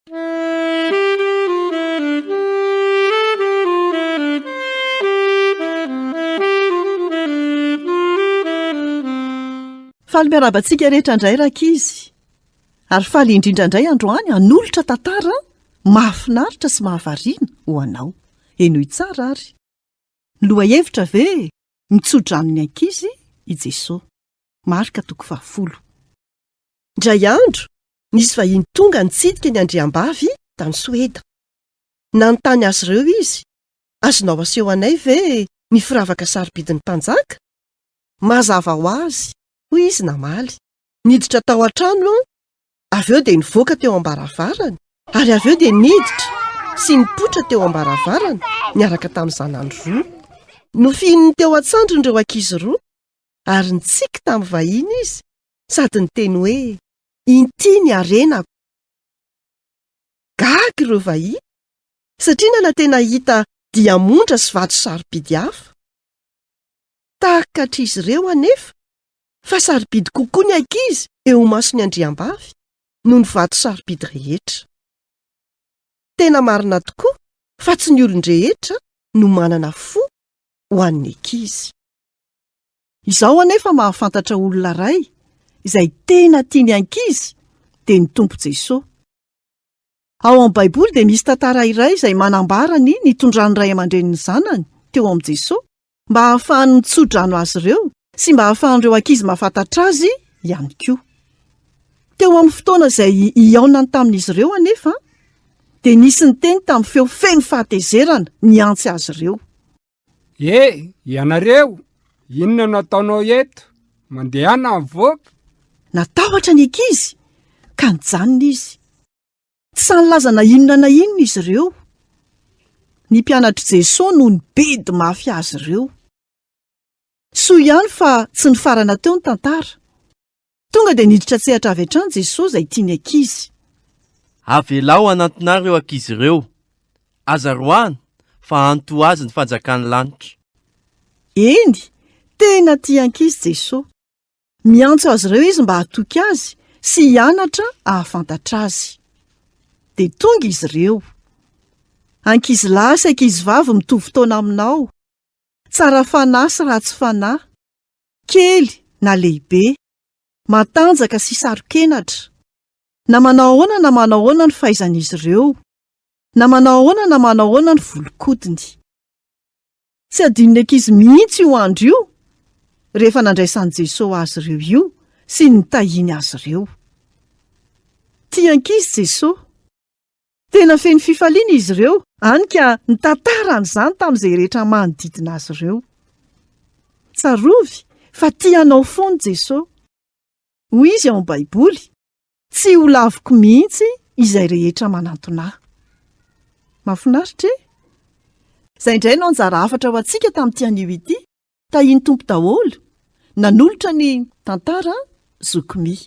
Faly miarabantsika rehetra indray rankizy. Ary faly indrindra indray androany hanolotra tantara mahafinaritra sy mahavariana ho anao. Enoy tsara ary. Lohahevitra ve mitsodranony ankizy I Jesosy. Marika 10. Indray andro nisy vahiny tonga nitsidika ny andriambavy tany Soeda. Nanontany azy ireo izy, azonao aseho anay ve ny firavaka sarobidin'ny mpanjaka? Mazava ho azy, hoy izy namaly. Niditra tao an-trano, avy eo dia nivoaka teo ambaravarana, ary avy eo dia niditra sy nipotra teo ambaravarana niaraka tamin'ny zanany roa. Nofininy teo an-tsandron'ireo ankizy roa, ary nitsiky tamin'ny vahiny izy, sady niteny hoe, inty ny arenako. Gaga ireo vahiny, satria na tena hita diamondra sy vato sarobidy hafa. Takatry ireo anefa, fa sarobidy kokoa ny ankizy eo masony andriambavy noho ny vato sarobidy rehetra. Tena marina tokoa fa tsy ny olon-drehetra no manana fo ho an'ny ankizy. Izao anefa mahafantatra olona ray izay tena tiany ankizy dia ny Tompo Jesosy. Ao amin'ny Baiboly dia misy tantara iray izay manambara ny nitondran'ny ray aman-drenin'ny zanany teo amin'ny Jesosy mba hahafahany mitsodrano azy ireo sy mba hahafahan'ireo ankizy mahafantatra azy ihany koa. Teo amin'ny fotoana izay iaonany tamin'izy ireo anefa dia nisy niteny tamin'ny feo feno fahatezerana niantsy azy ireo. Ianareo, inona no ataonao eto? Mandehana mivoaka? Natahotra ny ankizy ka nijanona izy. Tsy sanilaza na inona izy ireo. Ny mpianatr' Jesosy no nibedy mafy azy ireo. Soa ihany fa tsy ny farana teo ny tantara. Tonga dia niditra tsehatra avy hatrany Jesosy izay tiany ankizy. Avelao anatinareo ankizy ireo. Azaroana fa anto azy ny fanjakan'ny lanitra. Eny, tena tia ankizy Jesosy. Miantso azy ireo izy mba hatoky azy sy hianatra ahafantatra azy. Dia tonga izy ireo. Ankizy lahy sy ankizy vavy mitovy taona aminao. Tsara fanahy sy ratsy fanahy. Kely na lehibe. Matanjaka sy sarokenatra. Na manao ahoana ny fahaizan'izy ireo. Na manao ahoana ny volokodiny. Tsy adinony ankizy mihitsy io andro io, rehefa nandraisan'i Jesosy azy ireo io sy nitahiny azy ireo. Tia ankizy Jesosy. Tena feno fifaliana izy ireo, hany ka nitantarany izany tamin'izay rehetra manodidina azy ireo. Tsarovy fa tianao foana Jesosy. Hoy izy ao amin'ny Baiboly, tsy ho laviko mihitsy izay rehetra manantona ahy. Mahafinaritra e? Izay indray no anjara hafatra ho antsika tamin'ity anio ity, tahiny Tompo daholo, nanolotra ny tantara zokomy.